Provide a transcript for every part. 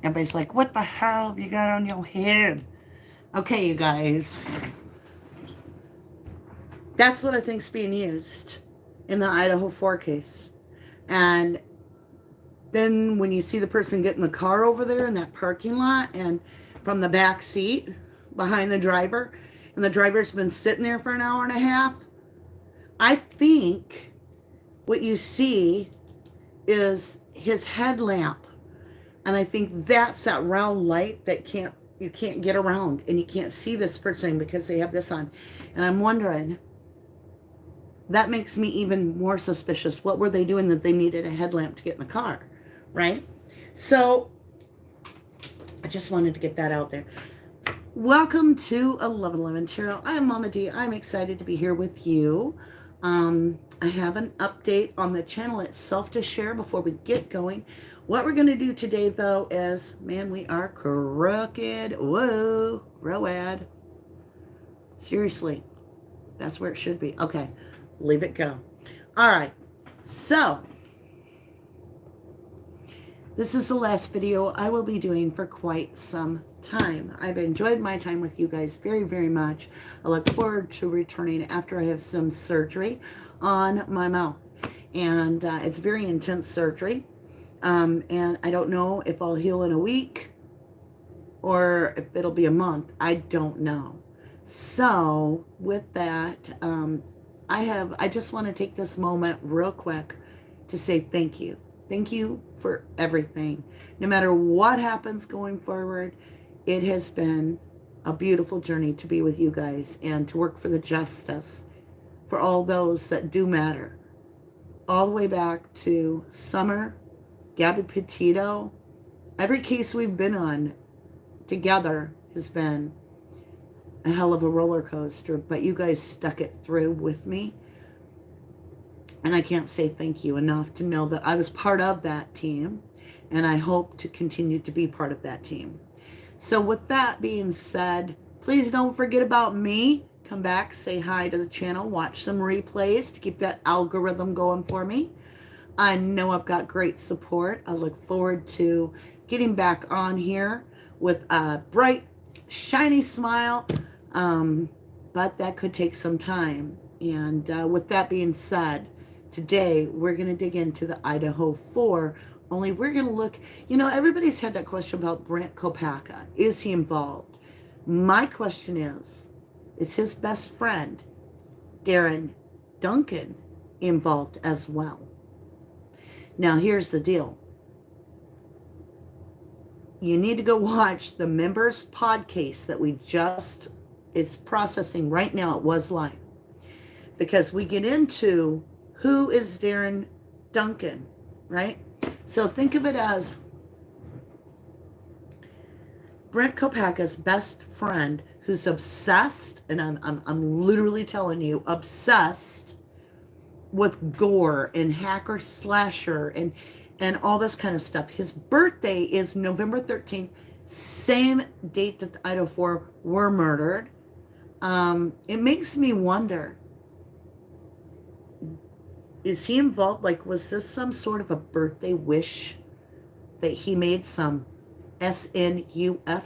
Everybody's like, what the hell have you got on your head? Okay, you guys. That's what I think's being used in the Idaho 4 case. And then when you see the person get in the car over there in that parking lot and from the back seat behind the driver, and the driver's been sitting there for an hour and a half, I think what you see is his headlamp. And I think that's that round light that you can't get around, and you can't see this person because they have this on. And I'm wondering, that makes me even more suspicious. What were they doing that they needed a headlamp to get in the car, right? So I just wanted to get that out there. Welcome to 1111 Tarot. I'm Mama D. I'm excited to be here with you. I have an update on the channel itself to share before we get going. What we're going to do today, though, is, man, we are crooked. Whoa, Royale. Seriously, that's where it should be. Okay, leave it go. All right, so this is the last video I will be doing for quite some time. I've enjoyed my time with you guys very, very much. I look forward to returning after I have some surgery on my mouth. And it's very intense surgery. And I don't know if I'll heal in a week or if it'll be a month. I don't know. So with that, I just want to take this moment real quick to say thank you. Thank you for everything. No matter what happens going forward, it has been a beautiful journey to be with you guys and to work for the justice for all those that do matter. All the way back to Summer, Gabby Petito. Every case we've been on together has been a hell of a roller coaster, but you guys stuck it through with me. And I can't say thank you enough to know that I was part of that team, and I hope to continue to be part of that team. So with that being said, please don't forget about me. Come back, say hi to the channel, watch some replays to keep that algorithm going for me. I know I've got great support. I look forward to getting back on here with a bright, shiny smile, but that could take some time. And with that being said, today we're going to dig into the Idaho 4, only we're going to look, everybody's had that question about Brent Kopacka. Is he involved? My question is his best friend, Darren Duncan, involved as well? Now, here's the deal. You need to go watch the members podcast that it's processing right now. It was live. Because we get into who is Darren Duncan, right? So think of it as Brent Kopacka's best friend who's obsessed, and I'm literally telling you, obsessed with gore and hacker slasher and all this kind of stuff. His birthday is November 13th, same date that the Idaho 4 were murdered. It makes me wonder, is he involved? Like, was this some sort of a birthday wish that he made some SNUF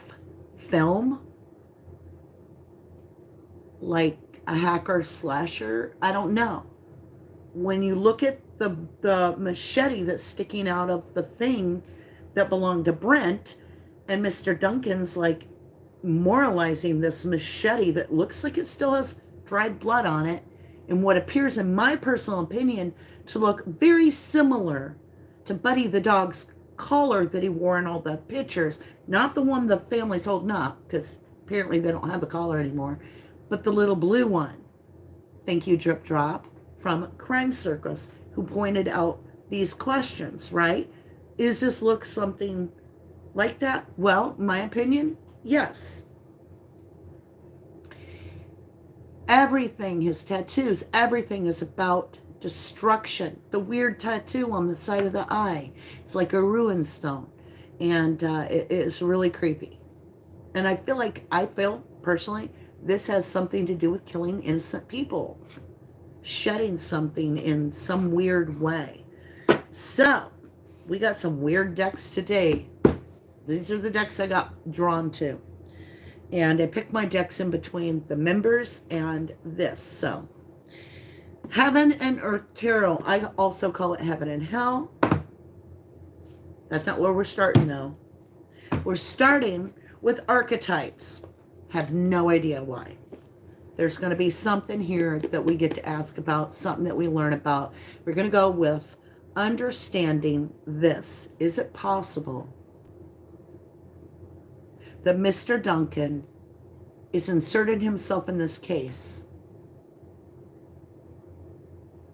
film? Like a hacker slasher? I don't know. When you look at the machete that's sticking out of the thing that belonged to Brent, and Mr. Duncan's like moralizing this machete that looks like it still has dried blood on it, and what appears, in my personal opinion, to look very similar to Buddy the dog's collar that he wore in all the pictures. Not the one the family's holding up, because apparently they don't have the collar anymore, but the little blue one. Thank you, Drip Drop, from Crime Circus, who pointed out these questions, right? Is this look something like that? Well, my opinion, yes. Everything, his tattoos, everything is about destruction. The weird tattoo on the side of the eye, it's like a ruin stone. And it is really creepy. And I feel personally, this has something to do with killing innocent people. Shedding something in some weird way. So, we got some weird decks today. These are the decks I got drawn to. And I picked my decks in between the members and this. So, Heaven and Earth Tarot. I also call it Heaven and Hell. That's not where we're starting, though. We're starting with archetypes. Have no idea why. There's going to be something here that we get to ask about, something that we learn about. We're going to go with understanding this. Is it possible that Mr. Duncan is inserting himself in this case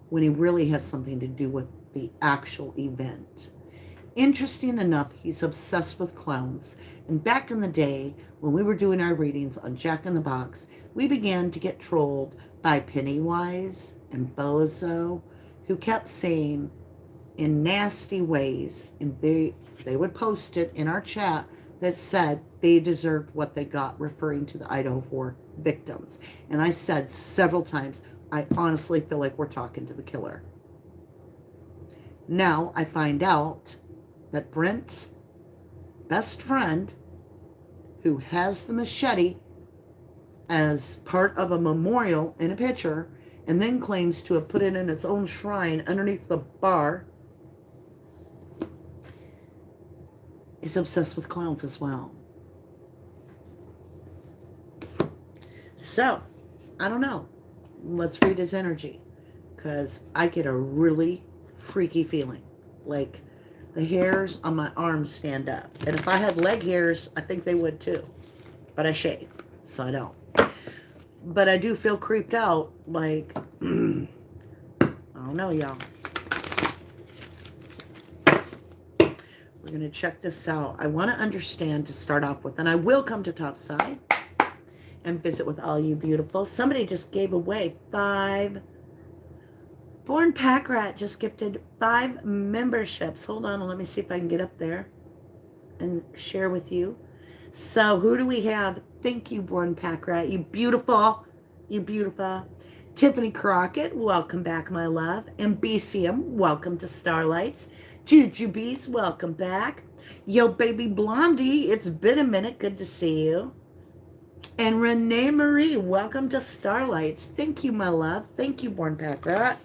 when he really has something to do with the actual event? Interesting enough, he's obsessed with clowns. And back in the day, when we were doing our readings on Jack in the Box, we began to get trolled by Pennywise and Bozo, who kept saying in nasty ways, and they would post it in our chat, that said they deserved what they got, referring to the Idaho 4 victims. And I said several times, I honestly feel like we're talking to the killer. Now I find out that Brent's best friend, who has the machete as part of a memorial in a picture, and then claims to have put it in its own shrine underneath the bar, is obsessed with clowns as well. So, I don't know. Let's read his energy, because I get a really freaky feeling. Like the hairs on my arms stand up. And if I had leg hairs, I think they would too. But I shave, so I don't. But I do feel creeped out. Like, I don't know, y'all. We're going to check this out. I want to understand to start off with, and I will come to Topside and visit with all you beautiful. Somebody just gave away 5. Born Pack Rat just gifted 5 memberships. Hold on, let me see if I can get up there and share with you. So who do we have? Thank you, Born Pack Rat. You beautiful. You beautiful. Tiffany Crockett, welcome back, my love. And BCM, welcome to Starlights. Juju Bees, welcome back. Yo, baby Blondie, it's been a minute. Good to see you. And Renee Marie, welcome to Starlights. Thank you, my love. Thank you, Born Pack Rat.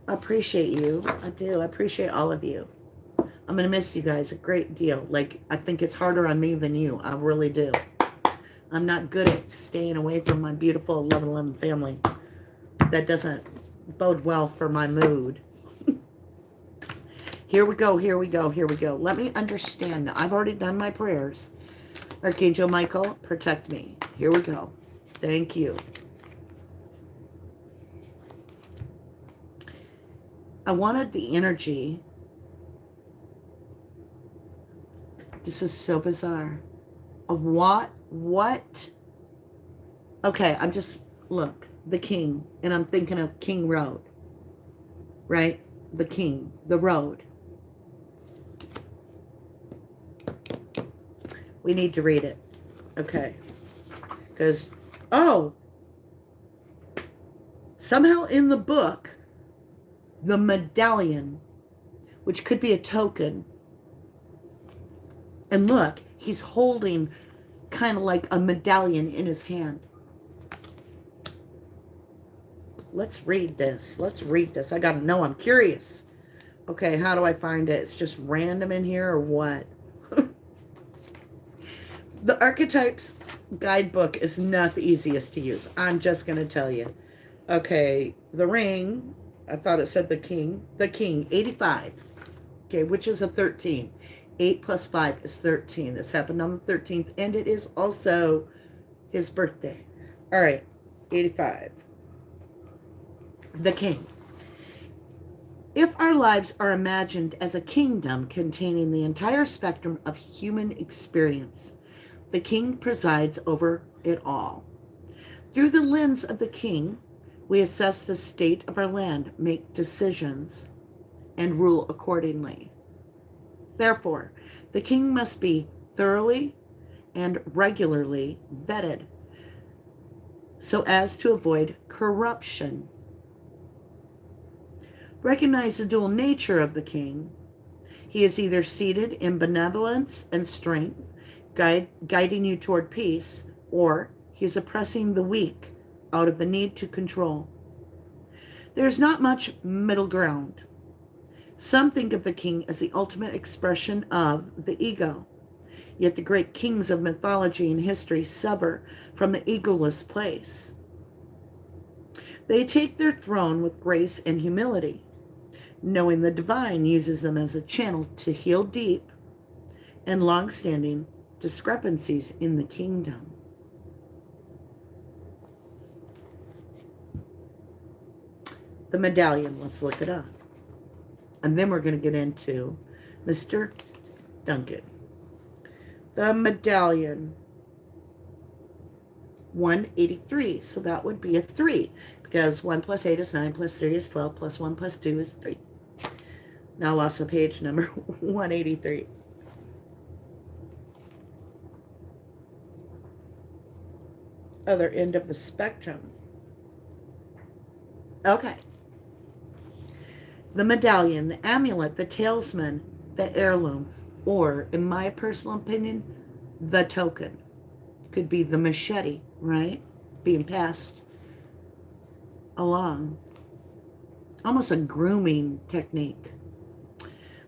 I appreciate you. I do. I appreciate all of you. I'm going to miss you guys a great deal. Like, I think it's harder on me than you. I really do. I'm not good at staying away from my beautiful 1111 family. That doesn't bode well for my mood. Here we go, here we go, here we go. Let me understand. I've already done my prayers. Archangel Michael, protect me. Here we go. Thank you. I wanted the energy. This is so bizarre. Of what? Okay, I'm just, look, the king. And I'm thinking of King Road. Right? The king, the road. We need to read it. Okay. Because, oh, somehow in the book, the medallion, which could be a token, and look, he's holding kind of like a medallion in his hand. Let's read this. Let's read this. I got to know. I'm curious. Okay, how do I find it? It's just random in here or what? The Archetypes guidebook is not the easiest to use. I'm just going to tell you. Okay, the ring, I thought it said the king. The king, 85. Okay, which is a 13. 8 plus 5 is 13. This happened on the 13th, and it is also his birthday. All right, 85. The king. If our lives are imagined as a kingdom containing the entire spectrum of human experience, the king presides over it all. Through the lens of the king, we assess the state of our land, make decisions, and rule accordingly. Therefore, the king must be thoroughly and regularly vetted so as to avoid corruption. Recognize the dual nature of the king. He is either seated in benevolence and strength, guiding you toward peace, or he is oppressing the weak out of the need to control. There's not much middle ground. Some think of the king as the ultimate expression of the ego, yet the great kings of mythology and history sever from the egoless place. They take their throne with grace and humility, knowing the divine uses them as a channel to heal deep and long-standing discrepancies in the kingdom. The medallion, let's look it up. And then we're going to get into Mr. Duncan. The medallion, 183. So that would be a 3, because 1 plus 8 is 9, plus 3 is 12, plus 1 plus 2 is 3. Now lost the page number 183. Other end of the spectrum. Okay. The medallion, the amulet, the talisman, the heirloom, or, in my personal opinion, the token. Could be the machete, right? Being passed along. Almost a grooming technique.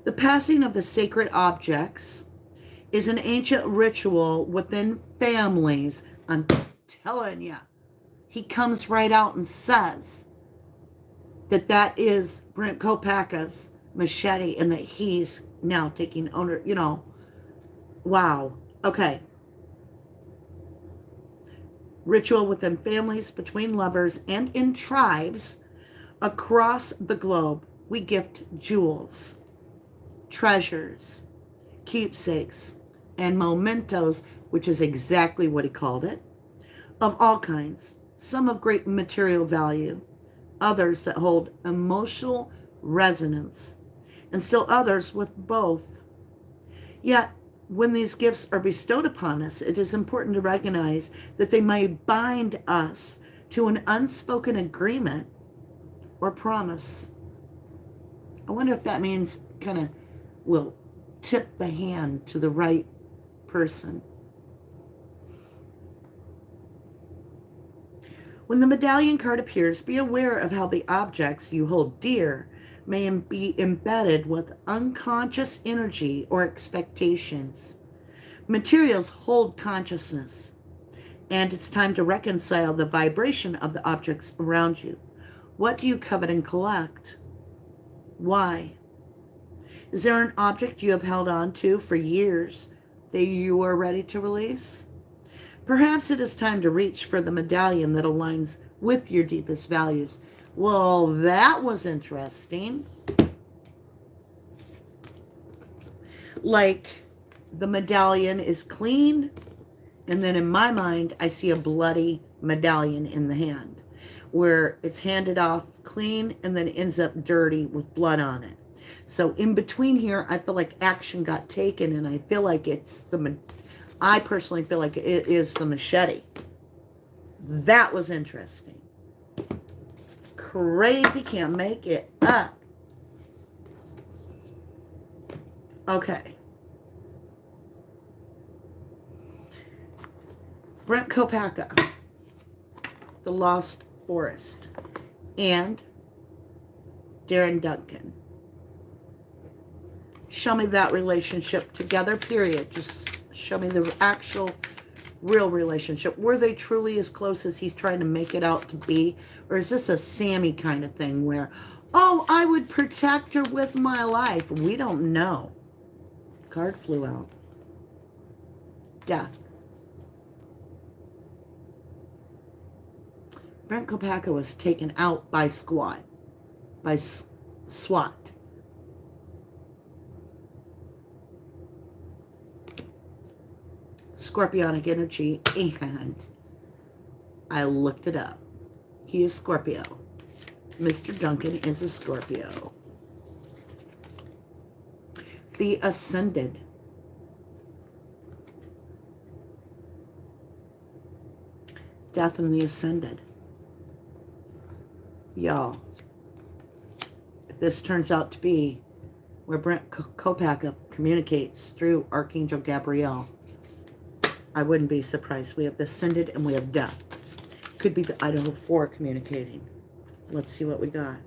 The passing of the sacred objects is an ancient ritual within families. I'm telling you. He comes right out and says that that is Brent Kopaka's machete and that he's now taking owner, you know. Wow. Okay. Ritual within families, between lovers, and in tribes across the globe. We gift jewels, treasures, keepsakes, and mementos, which is exactly what he called it, of all kinds, some of great material value, others that hold emotional resonance, and still others with both. Yet, when these gifts are bestowed upon us, it is important to recognize that they may bind us to an unspoken agreement or promise. I wonder if that means kind of will tip the hand to the right person. When the medallion card appears, be aware of how the objects you hold dear may be embedded with unconscious energy or expectations. Materials hold consciousness, and it's time to reconcile the vibration of the objects around you. What do you covet and collect? Why? Is there an object you have held on to for years that you are ready to release? Perhaps it is time to reach for the medallion that aligns with your deepest values. Well, that was interesting. Like, the medallion is clean, and then in my mind, I see a bloody medallion in the hand, where it's handed off clean and then ends up dirty with blood on it. So in between here, I feel like action got taken, and I feel like I personally feel like it is the machete. That was interesting. Crazy, can't make it up. Okay. Brent Kopaka, The Lost Forest, and Darren Duncan. Show me that relationship together, period. Just show me the actual, real relationship. Were they truly as close as he's trying to make it out to be? Or is this a Sammy kind of thing where, oh, I would protect her with my life? We don't know. Card flew out. Death. Brent Kopaka was taken out by SWAT. Scorpionic energy, and I looked it up. He is Scorpio. Mr. Duncan is a Scorpio. The Ascended. Death and the Ascended. Y'all, if this turns out to be where Brent Kopaka communicates through Archangel Gabriel. I wouldn't be surprised. We have the Ascended and we have Death. Could be the Idaho 4 communicating. Let's see what we got.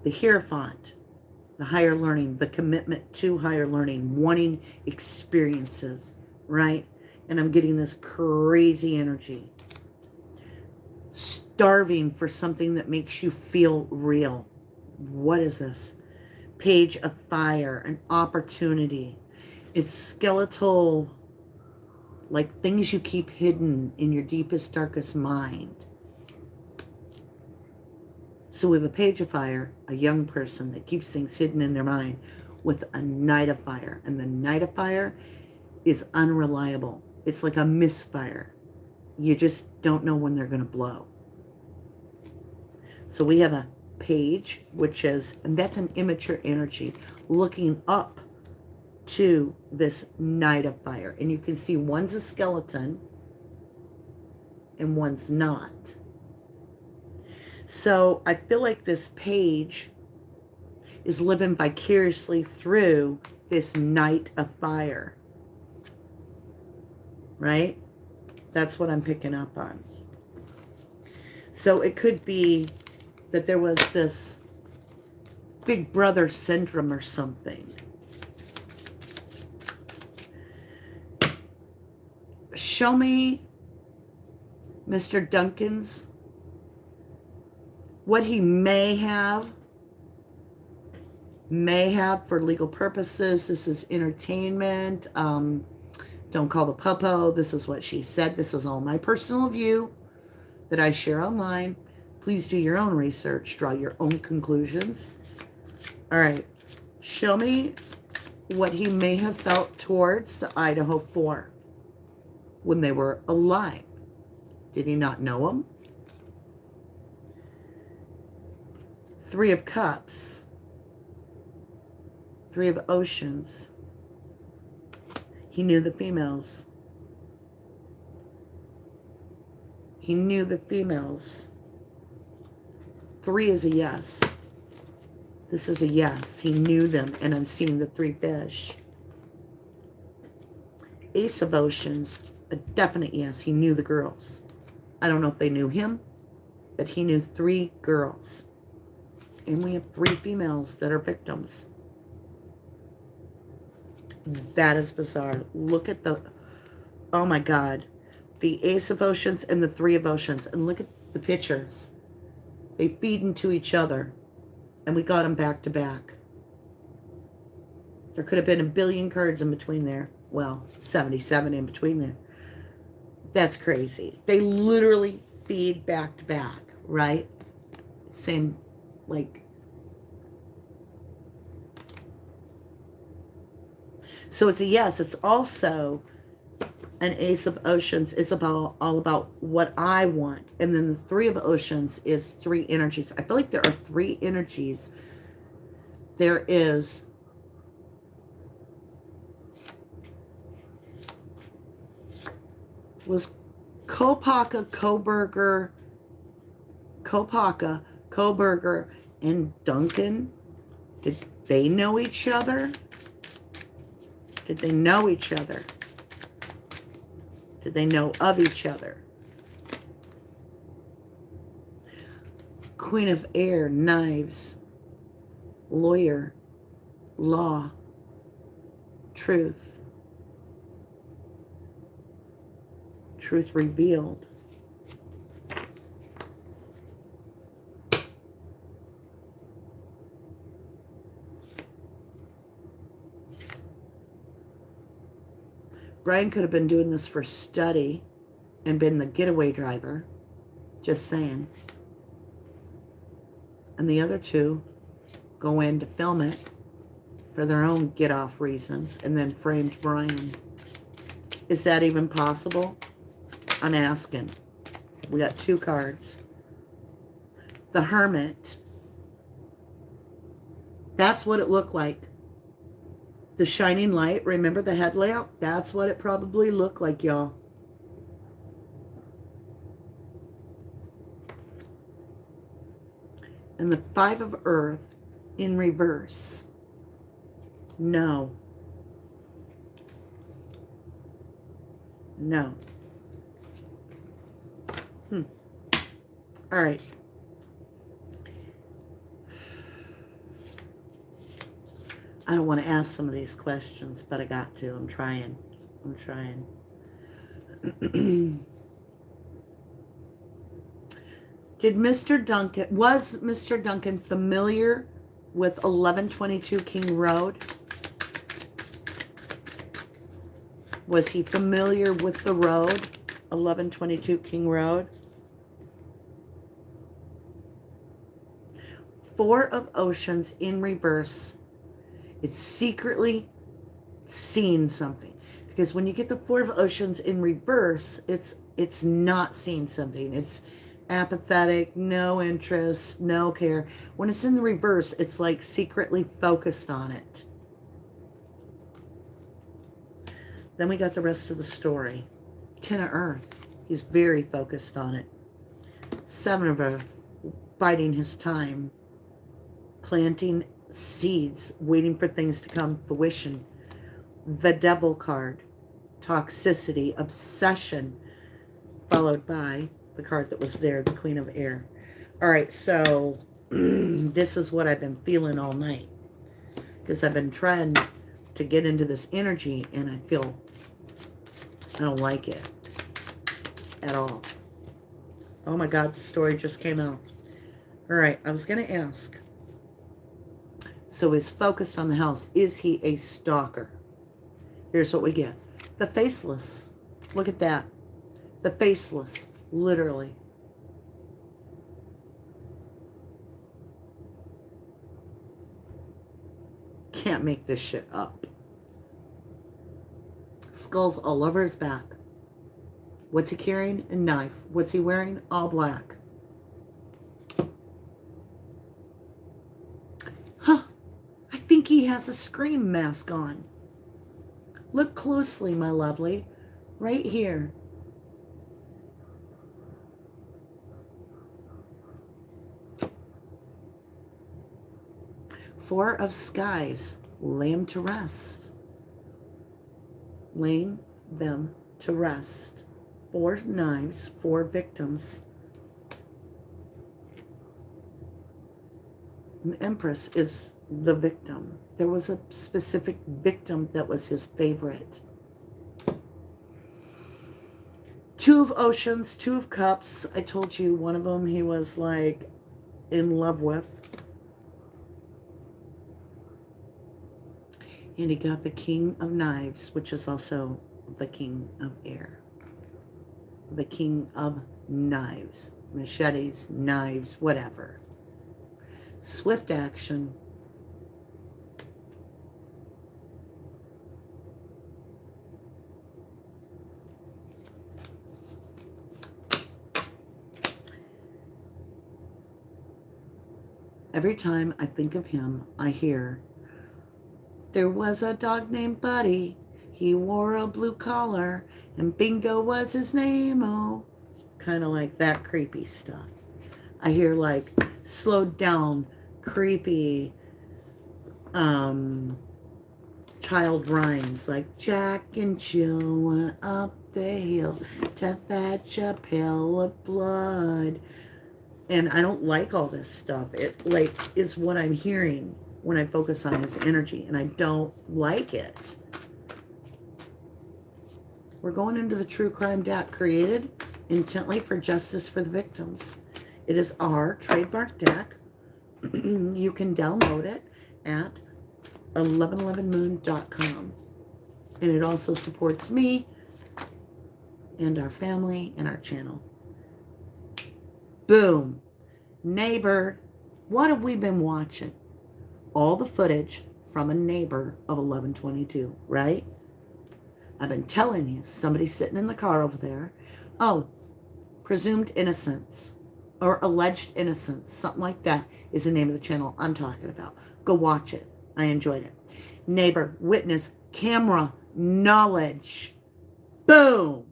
The Hierophant, the higher learning, the commitment to higher learning, wanting experiences, right? And I'm getting this crazy energy. Starving for something that makes you feel real. What is this? Page of Fire, an opportunity. It's skeletal, like things you keep hidden in your deepest, darkest mind. So we have a Page of Fire, a young person that keeps things hidden in their mind, with a Knight of Fire. And the Knight of Fire is unreliable. It's like a misfire. You just don't know when they're going to blow. So we have a Page, which is, and that's an immature energy, looking up to this Knight of Fire. And you can see one's a skeleton and one's not. So I feel like this Page is living vicariously through this Knight of Fire. Right? That's what I'm picking up on. So it could be that there was this big brother syndrome or something. Show me Mr. Duncan's, what he may have for legal purposes. This is entertainment. Don't call the puppo. This is what she said. This is all my personal view that I share online. Please do your own research. Draw your own conclusions. All right. Show me what he may have felt towards the Idaho 4 when they were alive. Did he not know them? Three of Cups. Three of Oceans. He knew the females. He knew the females. 3 is a yes. This is a yes. He knew them, and I'm seeing the 3 fish. Ace of Oceans, a definite yes. He knew the girls. I don't know if they knew him, but he knew 3 girls. And we have 3 females that are victims. That is bizarre. Look at the, oh my God, the Ace of Oceans and the 3 of Oceans. And look at the pictures. They feed into each other. And we got them back to back. There could have been a billion cards in between there. Well, 77 in between there. That's crazy. They literally feed back to back, right? Same, like. So it's a yes. It's also an Ace of Oceans is about all about what I want. And then the 3 of Oceans is 3 energies. I feel like there are 3 energies. There is was Kopaka, Koberger, and Duncan. Did they know each other? Did they know each other? Did they know of each other? Queen of Air, Knives, Lawyer, Law, Truth, Truth Revealed. Brian could have been doing this for study and been the getaway driver. Just saying. And the other 2 go in to film it for their own get-off reasons and then framed Brian. Is that even possible? I'm asking. We got 2 cards. The Hermit. That's what it looked like. The shining light, remember the headlamp? That's what it probably looked like, y'all. And the 5 of Earth in reverse. No. No. All right. I don't want to ask some of these questions, but I got to. I'm trying. Was Mr. Duncan familiar with 1122 King Road? Was he familiar with the road, 1122 King Road? Four of Oceans in reverse. It's secretly seeing something. Because when you get the Four of Oceans in reverse, it's not seeing something. It's apathetic, no interest, no care. When it's in the reverse, it's like secretly focused on it. Then we got the rest of the story. Ten of Earth. He's very focused on it. Seven of Earth. Biding his time. Planting seeds. Waiting for things to come to fruition. The Devil card. Toxicity. Obsession. Followed by the card that was there. The Queen of Air. Alright, so this is what I've been feeling all night. Because I've been trying to get into this energy and I don't like it at all. Oh my God, the story just came out. All right, I was going to ask. So he's focused on the house. Is he a stalker? Here's what we get. The Faceless. Look at that. The Faceless, literally. Can't make this shit up. Skulls all over his back. What's he carrying? A knife. What's he wearing? All black. Huh. I think he has a scream mask on. Look closely, my lovely. Right here. Four of Skies. Lay him to rest. Laying them to rest. Four knives, four victims. The Empress is the victim. There was a specific victim that was his favorite. Two of Oceans, Two of Cups. I told you one of them he was like in love with. And he got the King of Knives, which is also the King of Air. The King of Knives. Machetes, knives, whatever. Swift action. Every time I think of him, I hear, there was a dog named Buddy. He wore a blue collar, and Bingo was his name. Oh, kind of like that creepy stuff. I hear like slowed down, creepy child rhymes like Jack and Jill went up the hill to fetch a pail of blood. And I don't like all this stuff. It like is what I'm hearing when I focus on his energy, and I don't like it. We're going into the true crime deck created intently for justice for the victims. It is our trademark deck. You can download it at 1111moon.com. And it also supports me and our family and our channel. Boom. Neighbor. What have we been watching? All the footage from a neighbor of 1122, right? I've been telling you, somebody's sitting in the car over there. Oh, presumed innocence or alleged innocence, something like that is the name of the channel I'm talking about. Go watch it. I enjoyed it. Neighbor, witness, camera, knowledge. Boom.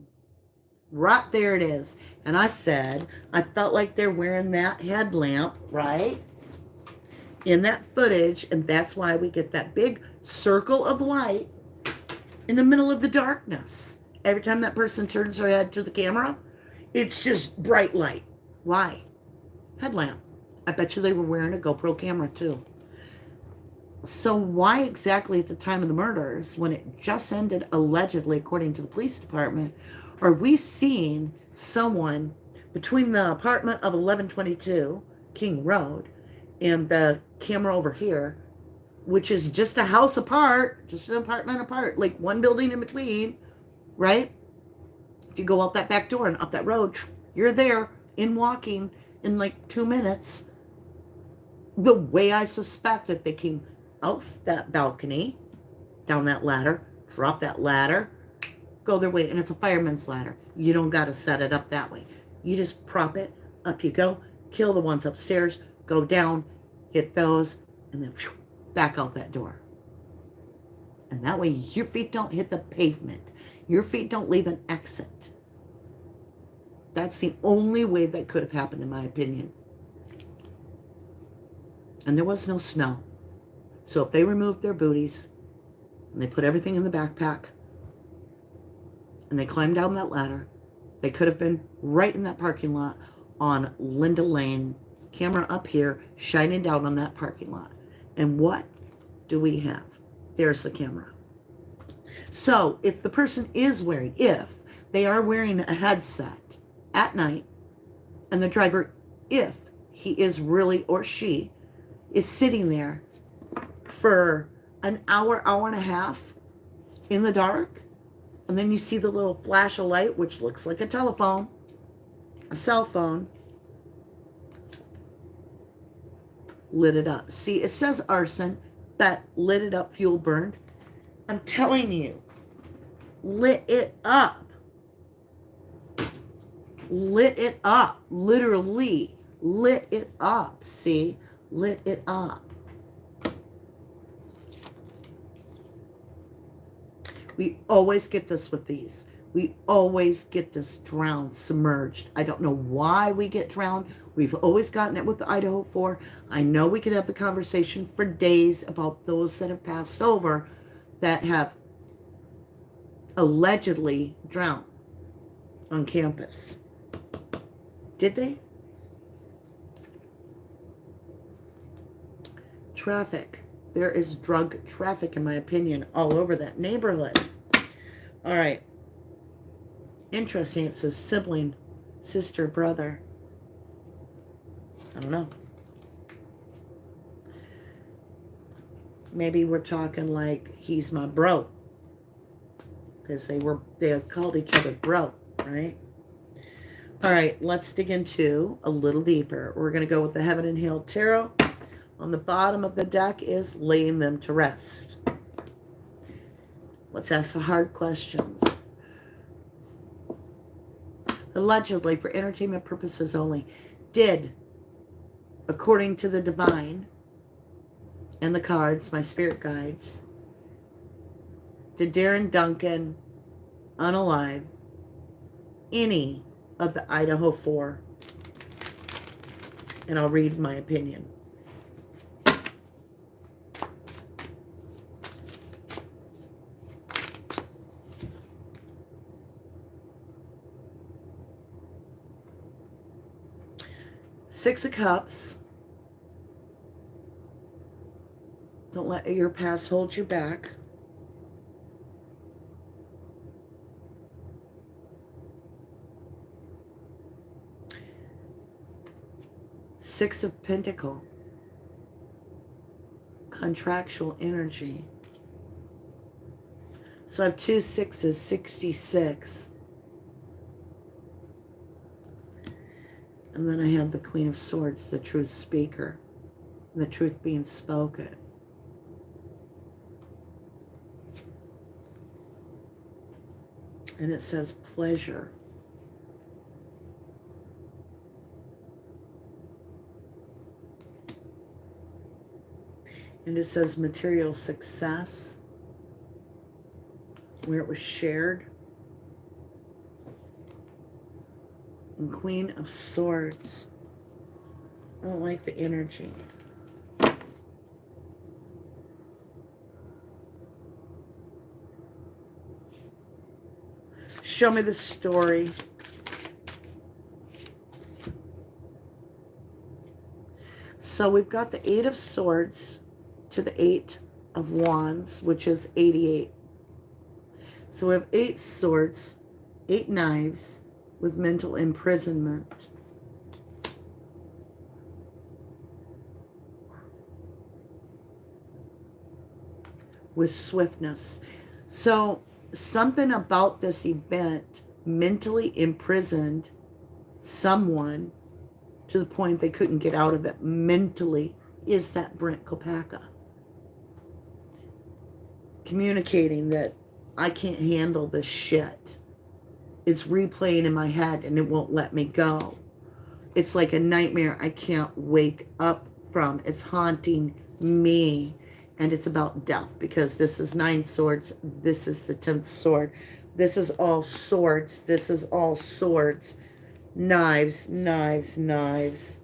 Right there it is. And I said, I felt like they're wearing that headlamp, right? In that footage, and that's why we get that big circle of light in the middle of the darkness. Every time that person turns their head to the camera, it's just bright light. Why? Headlamp. I bet you they were wearing a GoPro camera too. So why exactly at the time of the murders, when it just ended, allegedly, according to the police department, are we seeing someone between the apartment of 1122 King Road and the camera over here, which is just a house apart, just an apartment apart, like one building in between, right? If you go out that back door and up that road, you're there in walking in like 2 minutes. The way I suspect that they came out that balcony, down that ladder, drop that ladder, go their way, and it's a fireman's ladder. You don't got to set it up that way. You just prop it, up you go, kill the ones upstairs, go down, hit those, and then back out that door. And that way your feet don't hit the pavement. Your feet don't leave an exit. That's the only way that could have happened, in my opinion. And there was no snow. So if they removed their booties and they put everything in the backpack and they climbed down that ladder, they could have been right in that parking lot on Linda Lane, camera up here, shining down on that parking lot. And what do we have? There's the camera. So if the person is wearing, if they are wearing a headset at night, and the driver, if he is really, or she, is sitting there for an hour, hour and a half in the dark, and then you see the little flash of light, which looks like a telephone, a cell phone, lit it up. See, it says arson, that lit it up, fuel burned. I'm telling you, lit it up. Lit it up. Literally lit it up. See? Lit it up. We always get this with these. We always get this drowned, submerged. I don't know why we get drowned. We've always gotten it with the Idaho 4. I know we could have the conversation for days about those that have passed over that have allegedly drowned on campus. Did they? Traffic. There is drug traffic, in my opinion, all over that neighborhood. All right. Interesting. It says sibling, sister, brother. I don't know. Maybe we're talking like he's my bro. Because they called each other bro, right? All right, let's dig into a little deeper. We're going to go with the Heaven and Hell Tarot. On the bottom of the deck is laying them to rest. Let's ask the hard questions. Allegedly, for entertainment purposes only, did, according to the divine and the cards, my spirit guides, did Darren, Duncan, unalive any of the Idaho 4? And I'll read my opinion. Six of Cups. Don't let your past hold you back. Six of Pentacles. Contractual energy. So I have 2 6s, 66. And then I have the Queen of Swords, the truth speaker, the truth being spoken. And it says pleasure. And it says material success, where it was shared. And Queen of Swords. I don't like the energy. Show me the story. So we've got the 8 of Swords to the 8 of Wands, which is 88. So we have 8 swords, 8 knives with mental imprisonment. With swiftness. So something about this event mentally imprisoned someone to the point they couldn't get out of it mentally. Is that Brent Kopaka communicating that I can't handle this shit? It's replaying in my head and it won't let me go. It's like a nightmare I can't wake up from. It's haunting me. And it's about death, because this is 9 swords. This is the 10th sword. This is all swords. This is all swords. Knives, knives, knives.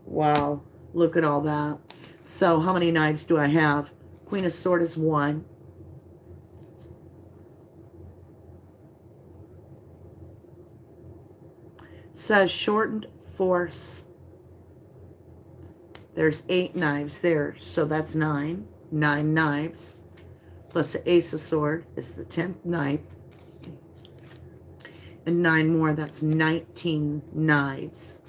Wow. Look at all that. So how many knives do I have? Queen of Swords is 1. Says shortened force. There's 8 knives there, so that's 9. 9 knives. Plus the Ace of Swords is the 10th knife. And 9 more, that's 19 knives.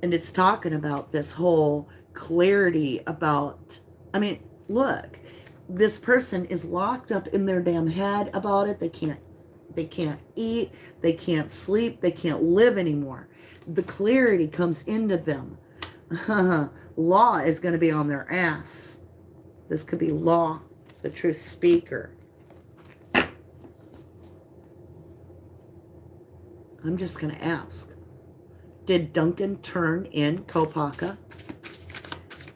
And it's talking about this whole clarity about, I mean, look, this person is locked up in their damn head about it. They can't eat, they can't sleep, they can't live anymore. The clarity comes into them. Law is going to be on their ass. This could be Law, the truth speaker. I'm just going to ask. Did Duncan turn in Kopaka?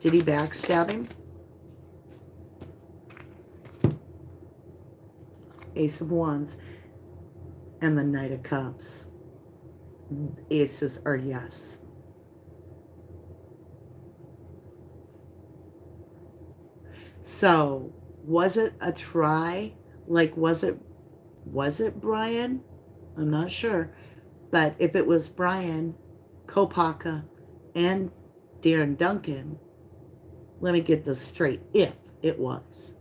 Did he backstab him? Ace of Wands and the Knight of Cups. Aces are yes. So, was it a try? Like, was it Brian? I'm not sure. But if it was Brian, Kopaka, and Darren Duncan, let me get this straight. If it was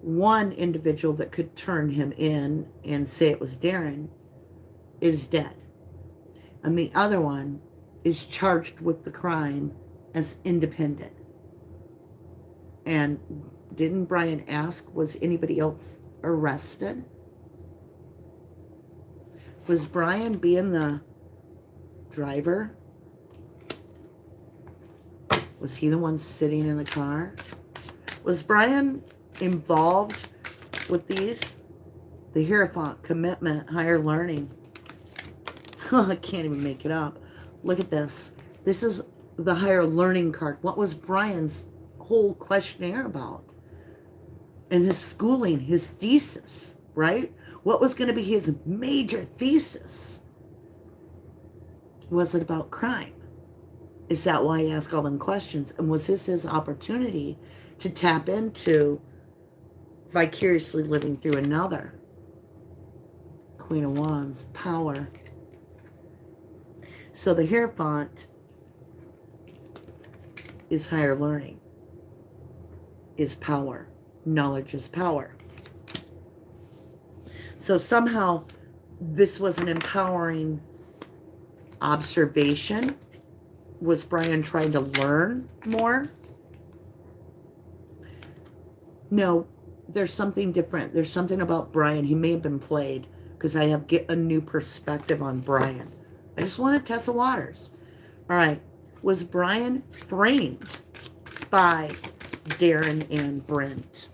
one individual that could turn him in and say it was Darren is dead. And the other one is charged with the crime as independent. And didn't Brian ask, was anybody else arrested? Was Brian being the driver? Was he the one sitting in the car? Was Brian involved with these? The Hierophant, commitment, higher learning. I can't even make it up. Look at this. This is the higher learning card. What was Brian's whole questionnaire about? And his schooling, his thesis, right? What was going to be his major thesis? Was it about crime? Is that why he asked all them questions? And was this his opportunity to tap into vicariously living through another? Queen of Wands, power. So the Hierophant is higher learning, is power. Knowledge is power. So somehow this was an empowering observation. Was Brian trying to learn more? No, there's something different. There's something about Brian. He may have been played, because I have get a new perspective on Brian. I just want to test the waters. All right. Was Brian framed by Darren and Brent?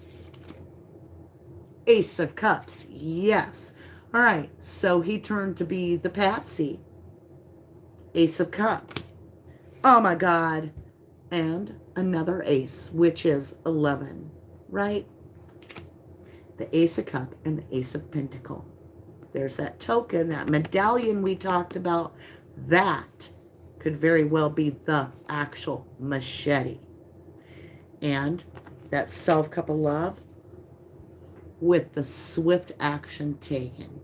Ace of Cups. Yes. All right. So he turned to be the patsy. Ace of Cups. Oh my God. And another ace, which is 11. Right? The Ace of Cups and the Ace of Pentacle. There's that token, that medallion we talked about. That could very well be the actual machete. And that self-cup of love. with the swift action taken.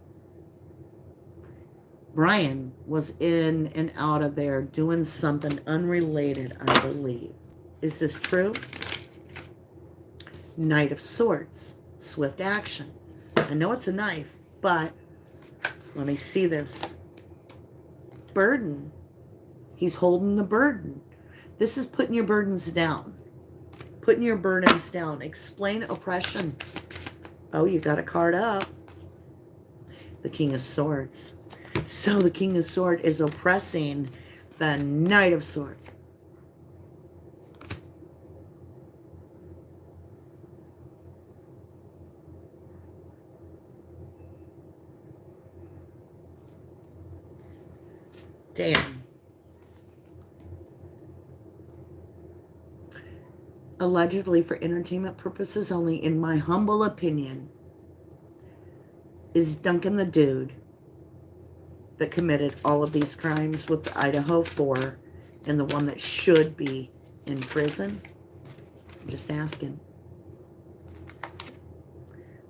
Brian was in and out of there doing something unrelated, I believe. Is this true? Knight of Swords, swift action. I know it's a knife, but let me see this. Burden. He's holding the burden. This is putting your burdens down. Putting your burdens down. Explain oppression. Oh, you got a card up. The King of Swords. So the King of Swords is oppressing the Knight of Swords. Damn. Allegedly for entertainment purposes only, in my humble opinion, is Duncan the dude that committed all of these crimes with the Idaho 4 and the one that should be in prison? I'm just asking.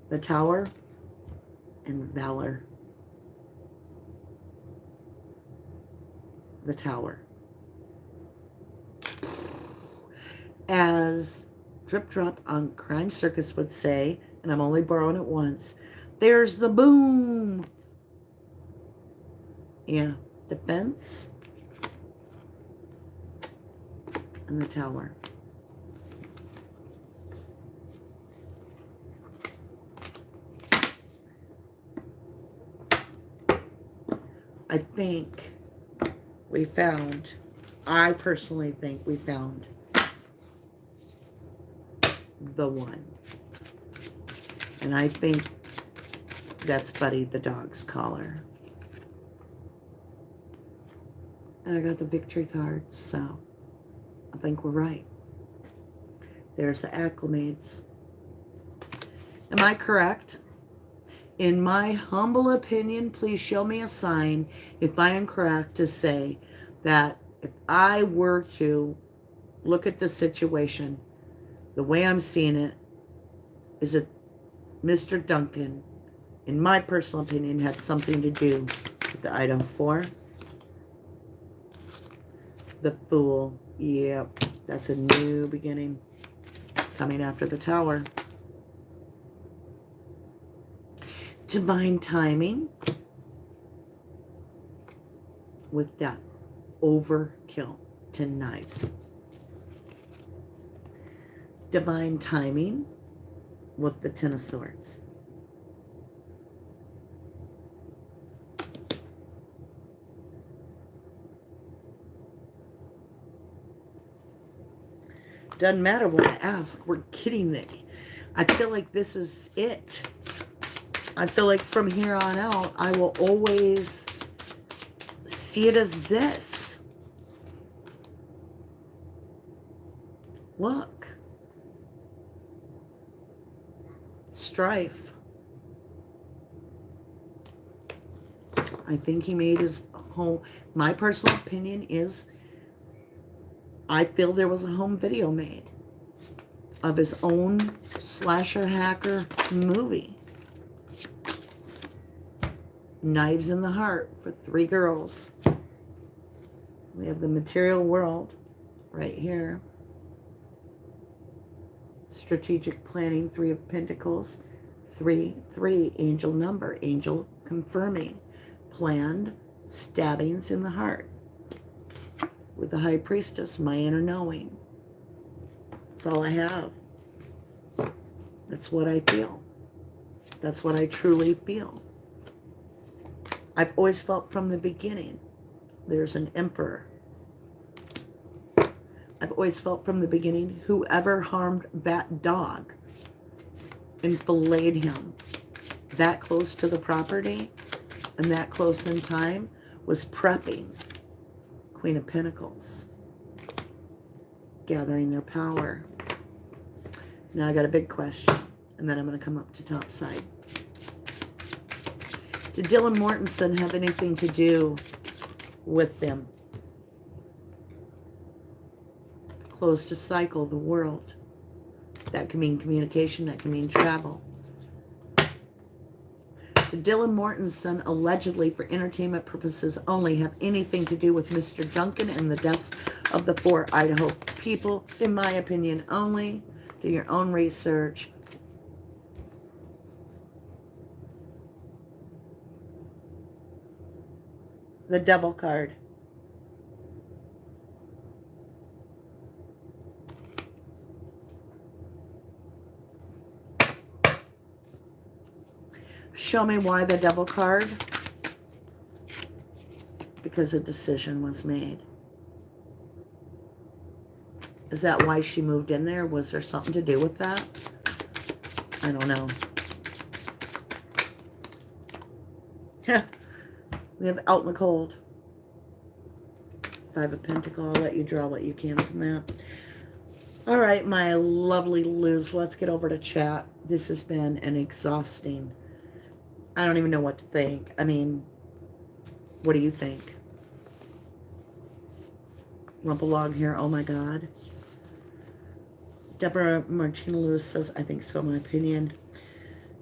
The Tower and Valor. The Tower. As Drip Drop on Crime Circus would say, and I'm only borrowing it once, there's the boom. Yeah, defense and the Tower. I think we found, I personally think we found the one. And I think that's Buddy the dog's collar. And I got the victory card, so I think we're right. There's the acclimates. Am I correct? In my humble opinion, please show me a sign if I am correct to say that if I were to look at the situation, the way I'm seeing it is that Mr. Duncan, in my personal opinion, had something to do with the Idaho 4. The Fool. Yep, that's a new beginning coming after the Tower. Divine timing with death. Overkill. 10 knives. Divine timing with the 10 of Swords. Doesn't matter what I ask. We're getting there. I feel like this is it. I feel like from here on out, I will always see it as this. Look. Strife. I think he made his home. My personal opinion is I feel there was a home video made of his own slasher hacker movie. Knives in the Heart for 3 girls. We have the material world right here. Strategic planning, 3 of Pentacles. 3, 3, angel number, angel confirming. Planned stabbings in the heart. With the High Priestess, my inner knowing. That's all I have. That's what I feel. That's what I truly feel. I've always felt from the beginning, there's an emperor. I've always felt from the beginning, whoever harmed that dog and filleted him that close to the property and that close in time was prepping. Queen of Pentacles. Gathering their power. Now I got a big question, and then I'm going to come up to top side. Did Dylan Mortensen have anything to do with them? Closed a cycle, the world. That can mean communication, that can mean travel. Did Dylan Mortensen allegedly for entertainment purposes only have anything to do with Mr. Duncan and the deaths of the 4 Idaho people? In my opinion only. Do your own research. The devil card. Show me why the devil card. Because a decision was made. Is that why she moved in there? Was there something to do with that? I don't know. We have out in the cold. 5 of Pentacles. I'll let you draw what you can from that. All right, my lovely Luz. Let's get over to chat. This has been an exhausting... I don't even know what to think. I mean, what do you think? Rumple log here. Oh, my God. Deborah Martina Lewis says, I think so, in my opinion.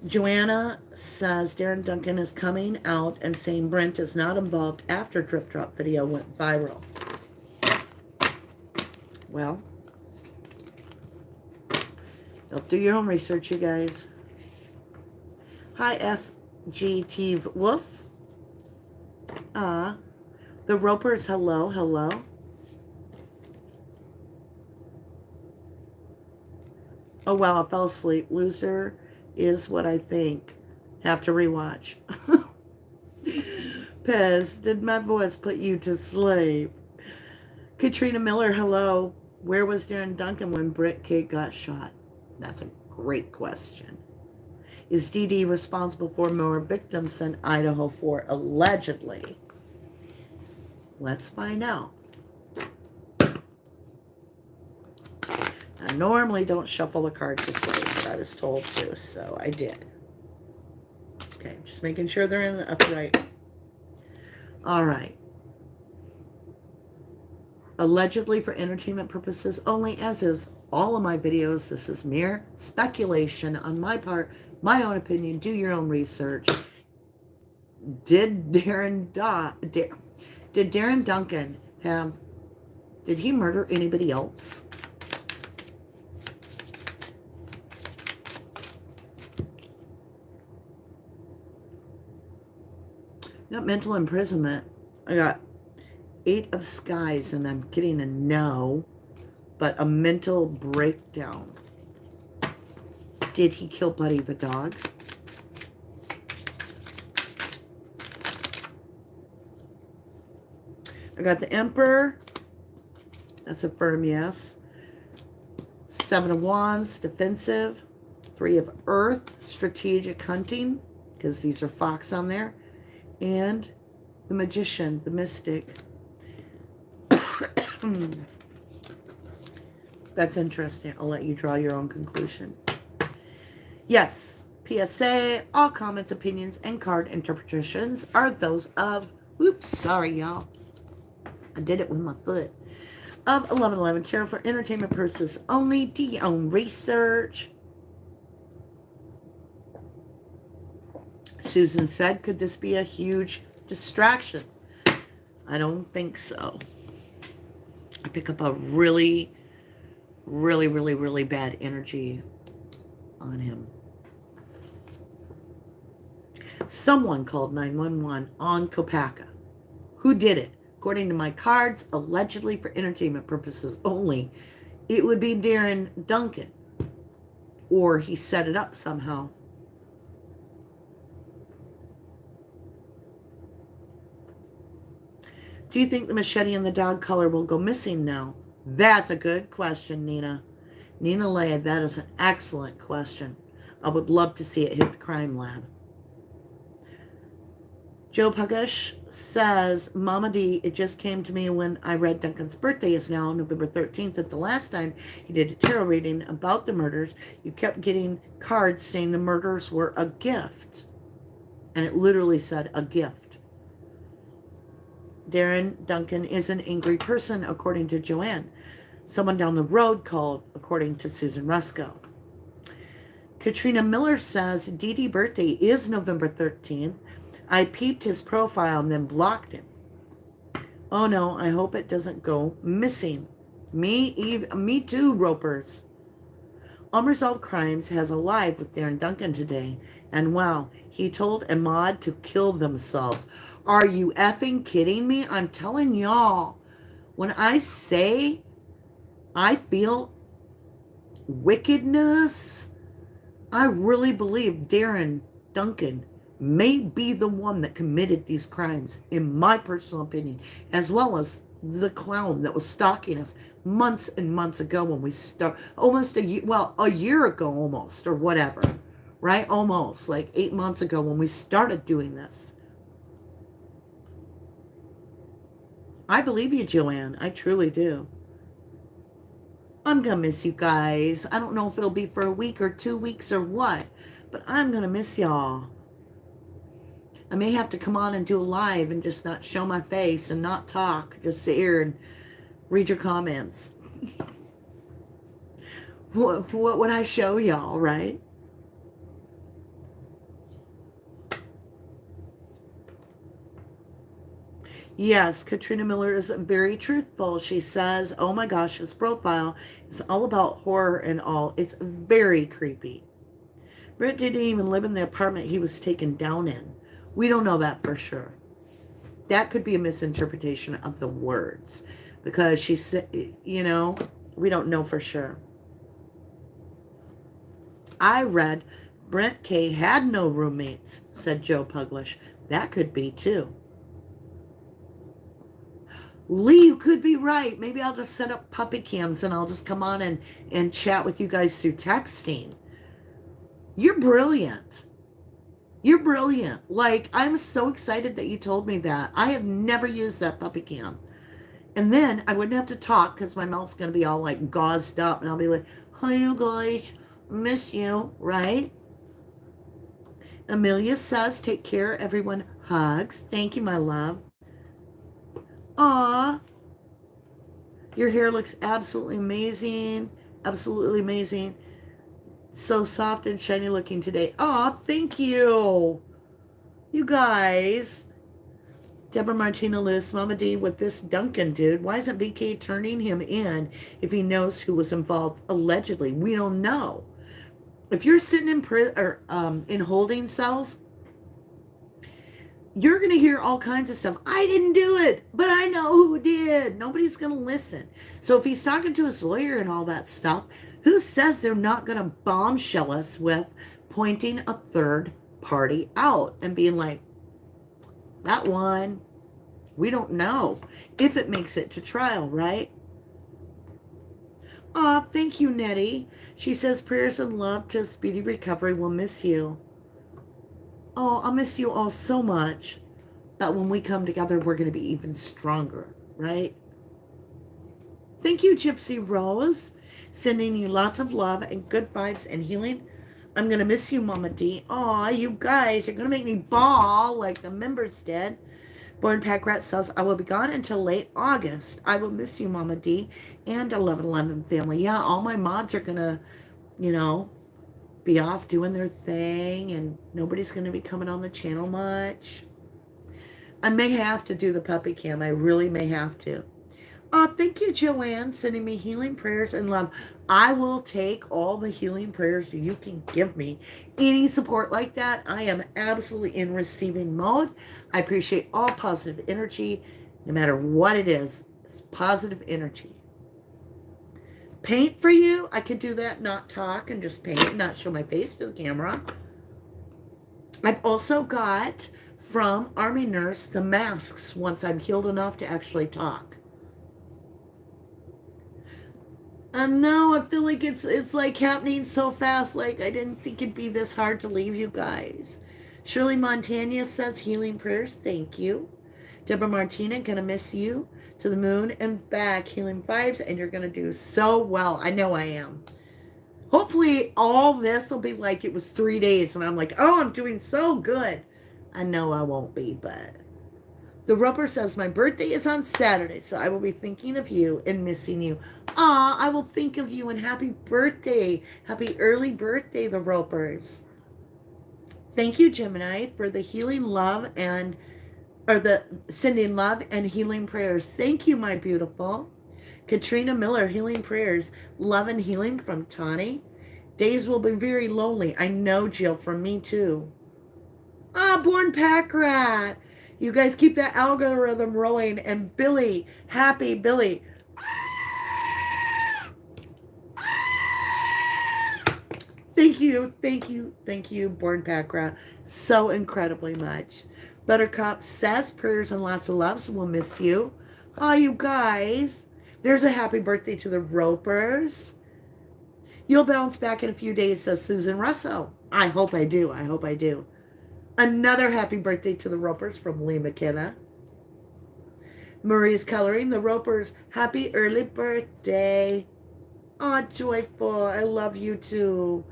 Joanna says, Darren Duncan is coming out and saying Brent is not involved after Drip Drop video went viral. Well, don't do your own research, you guys. Hi, FGT Wolf. The Ropers, hello, hello. Oh, wow, I fell asleep. Loser is what I think. Have to rewatch. Pez, did my voice put you to sleep? Katrina Miller, hello. Where was Darren Duncan when Britt Kate got shot? That's a great question. Is DD responsible for more victims than Idaho 4 allegedly? Let's find out. I normally don't shuffle the cards this way, but I was told to, so I did. Okay, just making sure they're in the upright. All right. Allegedly for entertainment purposes only, as is all of my videos. This is mere speculation on my part, my own opinion. Do your own research. Did Darren Duncan have... Did he murder anybody else? Got mental imprisonment. I got 8 of Skies, and I'm getting a no, but a mental breakdown. Did he kill Buddy the dog? I got the Emperor. That's a firm yes. 7 of Wands, defensive. 3 of Earth, strategic hunting, because these are fox on there. And the Magician, the Mystic. That's interesting. I'll let you draw your own conclusion. Yes, PSA, all comments, opinions, and card interpretations are those of, oops, sorry, y'all. I did it with my foot. Of 1111 Tarot for entertainment purposes only. Do your own research. Susan said, could this be a huge distraction? I don't think so. I pick up a really bad energy on him. Someone called 911 on Kopaka. Who did it? According to my cards, allegedly for entertainment purposes only, it would be Darren Duncan. Or he set it up somehow. Do you think the machete and the dog color will go missing now? That's a good question, Nina. Nina Leah, that is an excellent question. I would love to see it hit the crime lab. Joe Pugush says, Mama D, it just came to me when I read Duncan's birthday is now November 13th. That the last time he did a tarot reading about the murders, you kept getting cards saying the murders were a gift. And it literally said a gift. Darren Duncan is an angry person, according to Joanne. Someone down the road called, according to Susan Rusko. Katrina Miller says, Dee Dee birthday is November 13th. I peeped his profile and then blocked him. Oh no, I hope it doesn't go missing. Me too, Ropers. Unresolved Crimes has a live with Darren Duncan today. And wow, he told a mod to kill themselves. Are you effing kidding me? I'm telling y'all, when I say I feel wickedness, I really believe Darren Duncan may be the one that committed these crimes, in my personal opinion, as well as the clown that was stalking us months and months ago when we start, almost a year ago almost, or whatever, right? Almost like 8 months ago when we started doing this. I believe you, Joanne. I truly do. I'm going to miss you guys. I don't know if it'll be for a week or 2 weeks or what, but I'm going to miss y'all. I may have to come on and do a live and just not show my face and not talk. Just sit here and read your comments. What would I show y'all, right? Yes, Katrina Miller is very truthful. She says, oh my gosh, his profile is all about horror and all. It's very creepy. Britt didn't even live in the apartment he was taken down in. We don't know that for sure. That could be a misinterpretation of the words. Because she said, we don't know for sure. I read Brent K. had no roommates, said Joe Puglish. That could be too. Lee, you could be right. Maybe I'll just set up puppy cams and I'll just come on and chat with you guys through texting. You're brilliant. You're brilliant. Like, I'm so excited that you told me that. I have never used that puppy cam. And then I wouldn't have to talk because my mouth's going to be all like gauzed up and I'll be like, hi, you guys. Miss you, right? Amelia says, take care, everyone. Hugs. Thank you, my love. Aw. Your hair looks absolutely amazing. Absolutely amazing. So soft and shiny looking today. Aw, thank you. You guys. Deborah Martina Lewis, Mama D, with this Duncan dude. Why isn't BK turning him in if he knows who was involved? Allegedly. We don't know. If you're sitting in prison or in holding cells, you're going to hear all kinds of stuff. I didn't do it, but I know who did. Nobody's going to listen. So if he's talking to his lawyer and all that stuff, who says they're not going to bombshell us with pointing a third party out and being like, that one, we don't know if it makes it to trial, right? Aw, thank you, Nettie. She says prayers and love to speedy recovery. We'll miss you. Oh, I'll miss you all so much that when we come together, we're going to be even stronger, right? Thank you, Gypsy Rose. Sending you lots of love and good vibes and healing. I'm going to miss you, Mama D. Aw, you guys are going to make me bawl like the members did. Born Pack Rat says, I will be gone until late August. I will miss you, Mama D. And 1111 family. Yeah, all my mods are going to, be off doing their thing, and nobody's going to be coming on the channel much. I may have to do the puppy cam. I really may have to. Thank you, Joanne, sending me healing prayers and love. I will take all the healing prayers you can give me. Any support like that, I am absolutely in receiving mode. I appreciate all positive energy, no matter what it is. It's positive energy. Paint for you? I could do that, not talk, and just paint, not show my face to the camera. I've also got from Army Nurse the masks once I'm healed enough to actually talk. I know, I feel like it's like happening so fast. Like, I didn't think it'd be this hard to leave you guys. Shirley Montana says healing prayers. Thank you. Deborah Martina, gonna miss you to the moon and back. Healing vibes, and you're gonna do so well. I know I am. Hopefully all this will be like it was 3 days and I'm like, oh, I'm doing so good. I know I won't be, but The Roper says, my birthday is on Saturday, so I will be thinking of you and missing you. Ah, I will think of you and happy birthday. Happy early birthday, the Ropers. Thank you, Gemini, for the healing love and, or the sending love and healing prayers. Thank you, my beautiful. Katrina Miller, healing prayers. Love and healing from Tawny. Days will be very lonely. I know, Jill, from me too. Ah, Born Pack Rat. You guys keep that algorithm rolling. And Billy, happy Billy. Thank you, thank you, thank you, Born Pack Rat, so incredibly much. Buttercup says prayers and lots of loves. We'll miss you. Oh, you guys. There's a happy birthday to the Ropers. You'll bounce back in a few days, says Susan Russo. I hope I do. I hope I do. Another happy birthday to the Ropers from Lee McKenna. Marie's coloring the Ropers. Happy early birthday. Aw, joyful. I love you too.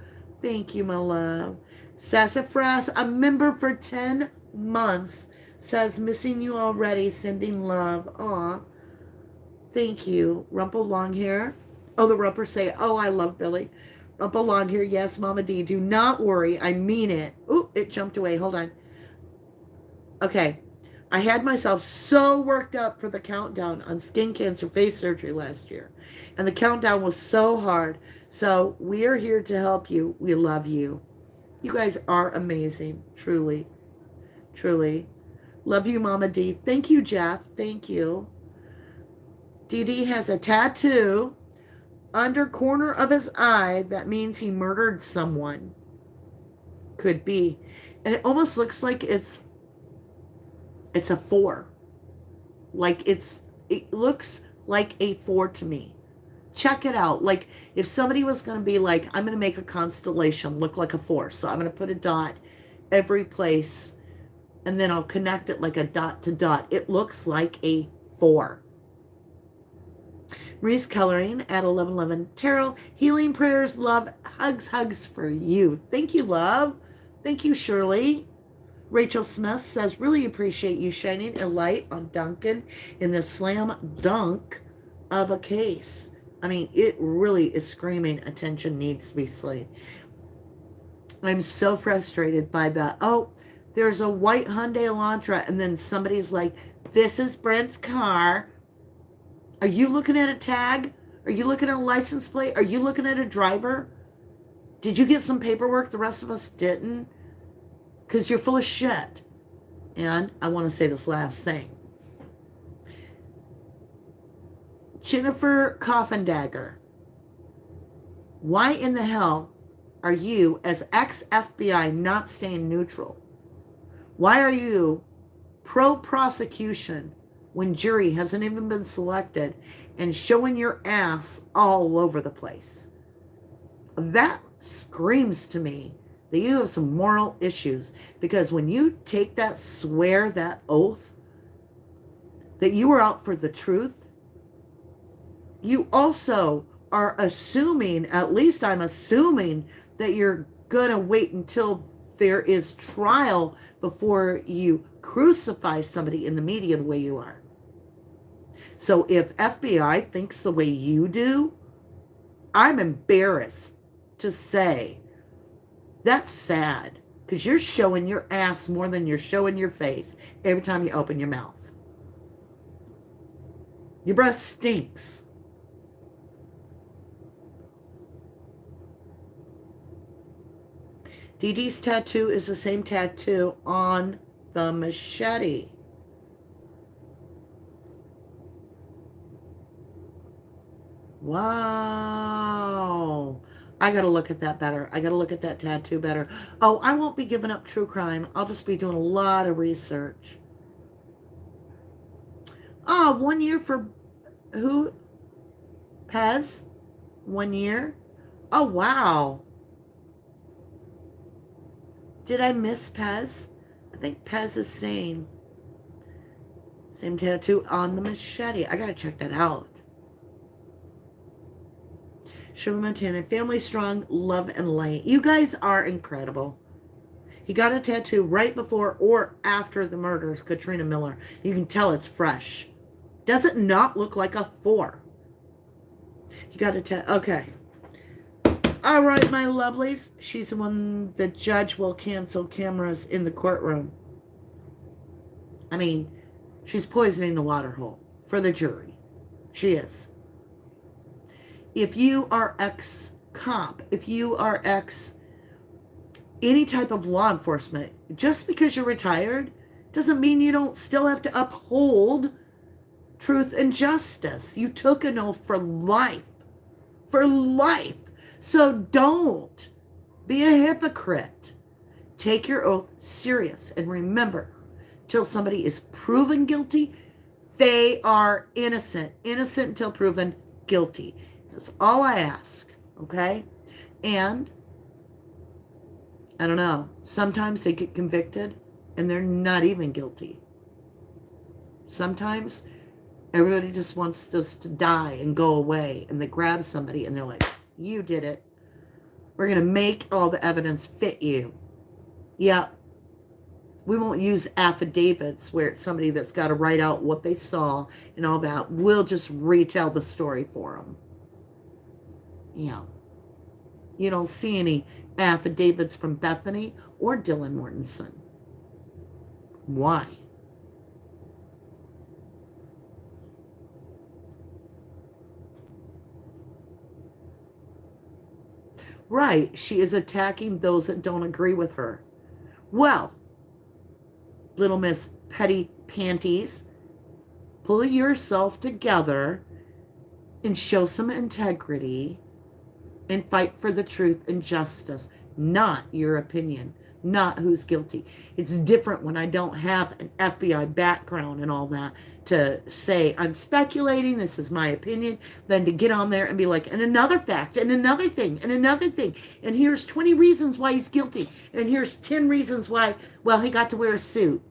Thank you, my love. Sassafras, a member for 10 months, says missing you already. Sending love. Aw. Thank you. Rumple Longhair. Oh, the Ropers say, oh, I love Billy. Rumple Longhair, yes, Mama D. Do not worry. I mean it. Ooh, it jumped away. Hold on. Okay. I had myself so worked up for the countdown on skin cancer face surgery last year. And the countdown was so hard. So we are here to help you. We love you. You guys are amazing. Truly. Truly. Love you, Mama D. Thank you, Jeff. Thank you. DD has a tattoo under corner of his eye. That means he murdered someone. Could be. And it almost looks like it's a 4. Like it looks like a 4 to me. Check it out. Like if somebody was going to be like, I'm going to make a constellation look like a 4. So I'm going to put a dot every place and then I'll connect it like a dot to dot. It looks like a 4. Marie's coloring at 11:11. Tarot, healing prayers, love, hugs for you. Thank you, love. Thank you, Shirley. Rachel Smith says, really appreciate you shining a light on Duncan in the slam dunk of a case. I mean, it really is screaming attention needs to be slain. I'm so frustrated by that. Oh, there's a white Hyundai Elantra, and then somebody's like, this is Brent's car. Are you looking at a tag? Are you looking at a license plate? Are you looking at a driver? Did you get some paperwork the rest of us didn't? Because you're full of shit. And I want to say this last thing. Jennifer Coffindagger, why in the hell are you, as ex-FBI, not staying neutral? Why are you pro-prosecution when jury hasn't even been selected and showing your ass all over the place? That screams to me that you have some moral issues, because when you take that swear, that oath, that you are out for the truth, you also are assuming, at least I'm assuming, that you're going to wait until there is trial before you crucify somebody in the media the way you are. So if FBI thinks the way you do, I'm embarrassed to say that's sad, because you're showing your ass more than you're showing your face every time you open your mouth. Your breath stinks. Dee Dee's tattoo is the same tattoo on the machete. Wow. I got to look at that better. I got to look at that tattoo better. Oh, I won't be giving up true crime. I'll just be doing a lot of research. Oh, 1 year for who? Pez? 1 year? Oh, wow. Did I miss Pez? I think Pez is same. Same tattoo on the machete. I got to check that out. Shirley Montana, family strong, love and light. You guys are incredible. He got a tattoo right before or after the murders, Katrina Miller. You can tell it's fresh. Does it not look like a 4? He got a tattoo. Okay. All right, my lovelies. She's the one the judge will cancel cameras in the courtroom. I mean, she's poisoning the water hole for the jury. She is. If you are ex-cop, if you are any type of law enforcement, just because you're retired doesn't mean you don't still have to uphold truth and justice. You took an oath for life. For life. So don't be a hypocrite. Take your oath serious. And remember, till somebody is proven guilty, they are innocent. Innocent until proven guilty. That's all I ask. Okay? And I don't know. Sometimes they get convicted and they're not even guilty. Sometimes everybody just wants this to die and go away, and they grab somebody and they're like, you did it. We're going to make all the evidence fit you. Yeah. We won't use affidavits where it's somebody that's got to write out what they saw and all that. We'll just retell the story for them. Yeah. You don't see any affidavits from Bethany or Dylan Mortensen. Why? Right, she is attacking those that don't agree with her. Well, little Miss Petty Panties, pull yourself together and show some integrity and fight for the truth and justice, not your opinion, not who's guilty. It's different when I don't have an FBI background and all that to say, I'm speculating, this is my opinion, than to get on there and be like, and another fact, and another thing, and another thing, and here's 20 reasons why he's guilty, and here's 10 reasons why, well, he got to wear a suit.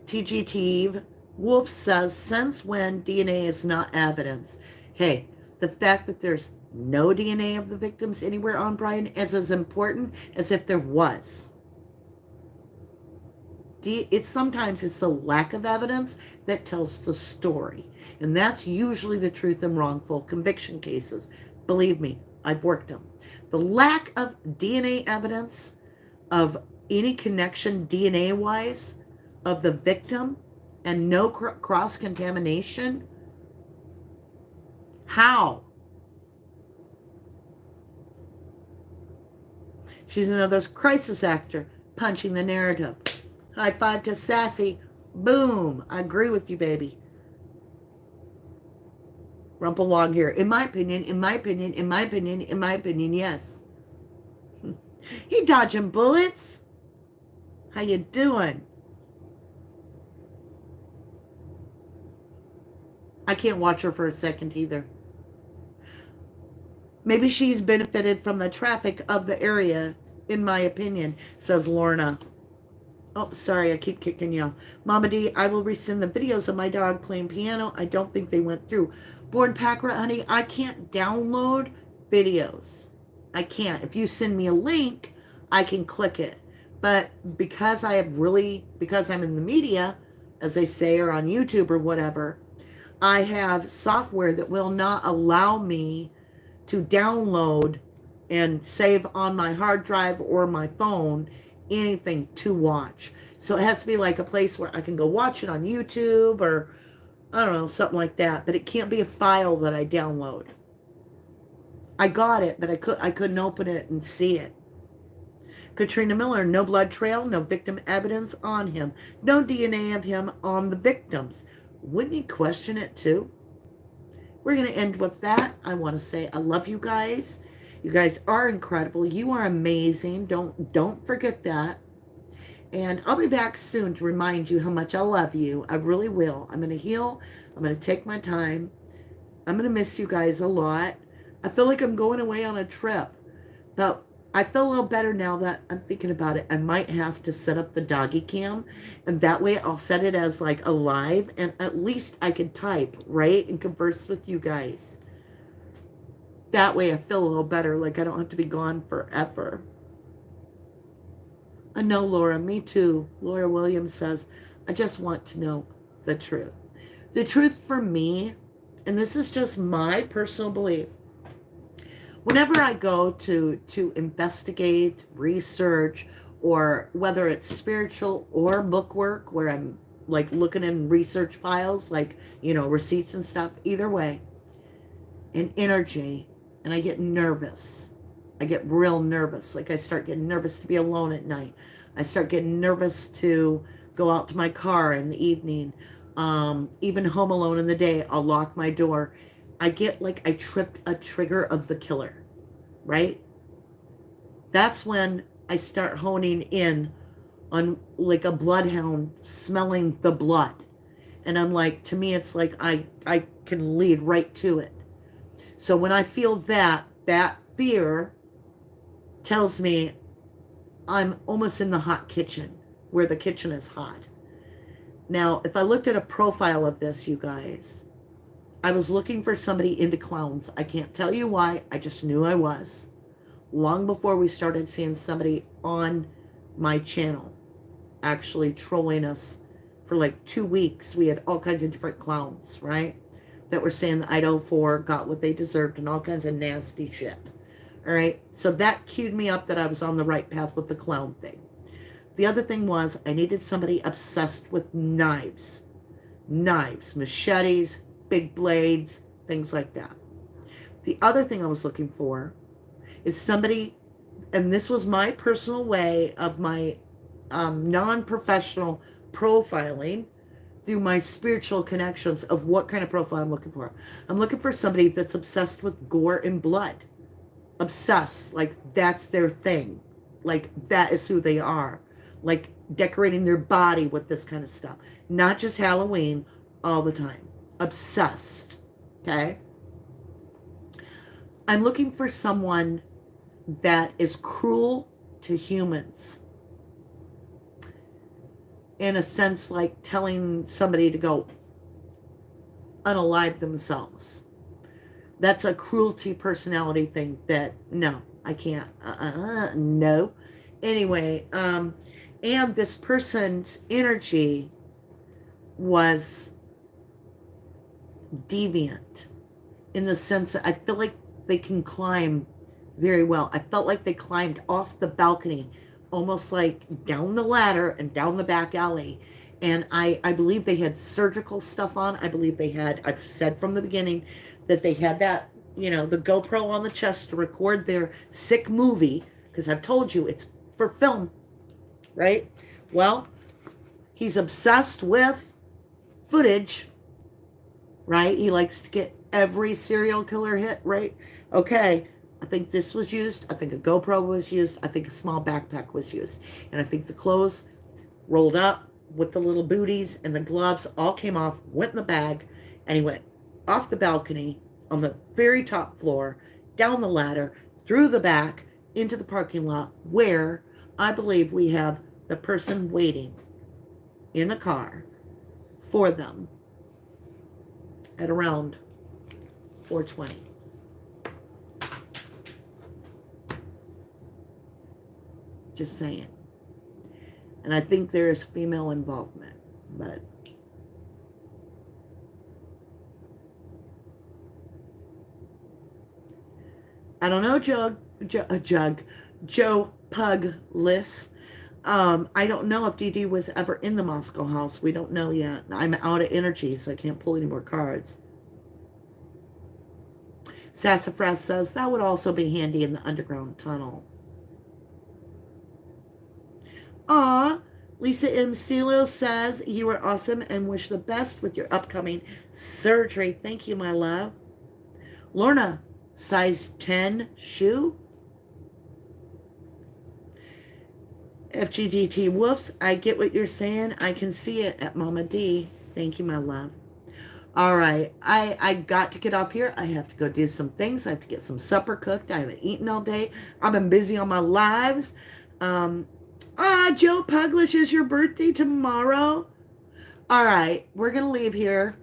TGT Wolf says, since when DNA is not evidence? Hey, the fact that there's no DNA of the victims anywhere on Brian is as important as if there was. Sometimes it's the lack of evidence that tells the story. And that's usually the truth in wrongful conviction cases. Believe me, I've worked them. The lack of DNA evidence of any connection DNA-wise of the victim and no cross-contamination. How? She's another crisis actor punching the narrative. High five to Sassy. Boom. I agree with you, baby. Rumple log here. In my opinion, yes. He dodging bullets. How you doing? I can't watch her for a second either. Maybe she's benefited from the traffic of the area, in my opinion, says Lorna. Oh, sorry, I keep kicking you. Mama D, I will resend the videos of my dog playing piano. I don't think they went through. Born Packer, honey, I can't download videos. I can't. If you send me a link, I can click it. But because I'm in the media, as they say, or on YouTube or whatever, I have software that will not allow me to download and save on my hard drive or my phone anything to watch. So it has to be like a place where I can go watch it on YouTube or, I don't know, something like that. But it can't be a file that I download. I got it, but I couldn't open it and see it. Katrina Miller, no blood trail, no victim evidence on him. No DNA of him on the victims. Wouldn't you question it too? We're going to end with that. I want to say I love you guys. You guys are incredible. You are amazing. Don't forget that. And I'll be back soon to remind you how much I love you. I really will. I'm going to heal. I'm going to take my time. I'm going to miss you guys a lot. I feel like I'm going away on a trip. But I feel a little better now that I'm thinking about it. I might have to set up the doggy cam, and that way I'll set it as like a live, and at least I can type, right, and converse with you guys. That way I feel a little better, like I don't have to be gone forever. I know, Laura, me too. Laura Williams says, I just want to know the truth. The truth for me, and this is just my personal belief, whenever I go to investigate, research, or whether it's spiritual or book work, where I'm like looking in research files, like, you know, receipts and stuff, either way, in energy, and I get nervous. I get real nervous. Like I start getting nervous to be alone at night. I start getting nervous to go out to my car in the evening. Even home alone in the day, I'll lock my door. I get like I tripped a trigger of the killer, right? That's when I start honing in on like a bloodhound smelling the blood. And I'm like, to me, it's like I can lead right to it. So when I feel that fear tells me I'm almost in the hot kitchen, where the kitchen is hot. Now, if I looked at a profile of this, you guys, I was looking for somebody into clowns. I can't tell you why. I just knew I was. Long before we started seeing somebody on my channel actually trolling us for like 2 weeks. We had all kinds of different clowns, right? That were saying the Idaho 4 got what they deserved and all kinds of nasty shit. All right. So that cued me up that I was on the right path with the clown thing. The other thing was I needed somebody obsessed with knives. Knives, machetes, big blades, things like that. The other thing I was looking for is somebody, and this was my personal way of my non-professional profiling through my spiritual connections of what kind of profile I'm looking for. I'm looking for somebody that's obsessed with gore and blood. Obsessed, like that's their thing. Like that is who they are. Like decorating their body with this kind of stuff. Not just Halloween, all the time. Obsessed. Okay? I'm looking for someone that is cruel to humans. In a sense, like telling somebody to go unalive themselves. That's a cruelty personality thing that, no, I can't. No. Anyway, and this person's energy was deviant in the sense that I feel like they can climb very well. I felt like they climbed off the balcony, almost like down the ladder and down the back alley. And I believe they had surgical stuff on. I believe they had, I've said from the beginning, that they had that, you know, the GoPro on the chest to record their sick movie, because I've told you it's for film, right? Well, he's obsessed with footage, right? He likes to get every serial killer hit, right? Okay, I think this was used. I think a GoPro was used. I think a small backpack was used. And I think the clothes rolled up with the little booties and the gloves all came off, went in the bag, and he went off the balcony on the very top floor, down the ladder, through the back, into the parking lot, where I believe we have the person waiting in the car for them at around 4:20. Just saying. And I think there is female involvement, but I don't know, Joe Pugless. I don't know if DD was ever in the Moscow house. We don't know yet. I'm out of energy, so I can't pull any more cards. Sassafras says that would also be handy in the underground tunnel. Aw, Lisa M. Silo says you were awesome and wish the best with your upcoming surgery. Thank you, my love. Lorna, size 10 shoe. FGDT Wolves, I get what you're saying. I can see it at Mama D. Thank you, my love. All right, I got to get off here. I have to go do some things. I have to get some supper cooked. I haven't eaten all day. I've been busy on my lives. Joe Puglish, is your birthday tomorrow? All right, we're going to leave here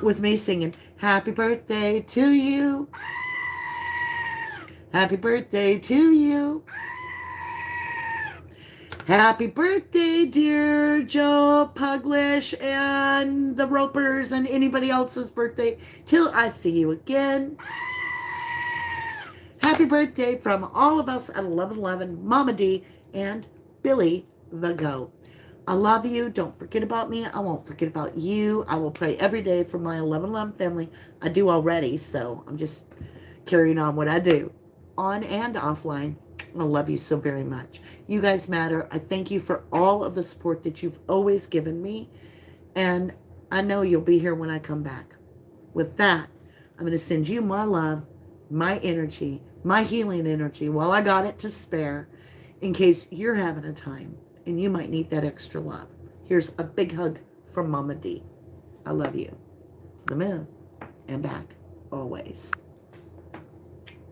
with me singing Happy birthday to you. Happy birthday to you. Happy birthday, dear Joe Puglish and the Ropers and anybody else's birthday. Till I see you again. Happy birthday from all of us at 1111, Mama D and Billy the Goat. I love you. Don't forget about me. I won't forget about you. I will pray every day for my 1111 family. I do already, so I'm just carrying on what I do, on and offline. I love you so very much. You guys matter. I thank you for all of the support that you've always given me, and I know you'll be here when I come back. With that, I'm going to send you my love, my energy, my healing energy while I got it to spare, in case you're having a time and you might need that extra love. Here's a big hug from Mama D. I love you. To the moon and back always.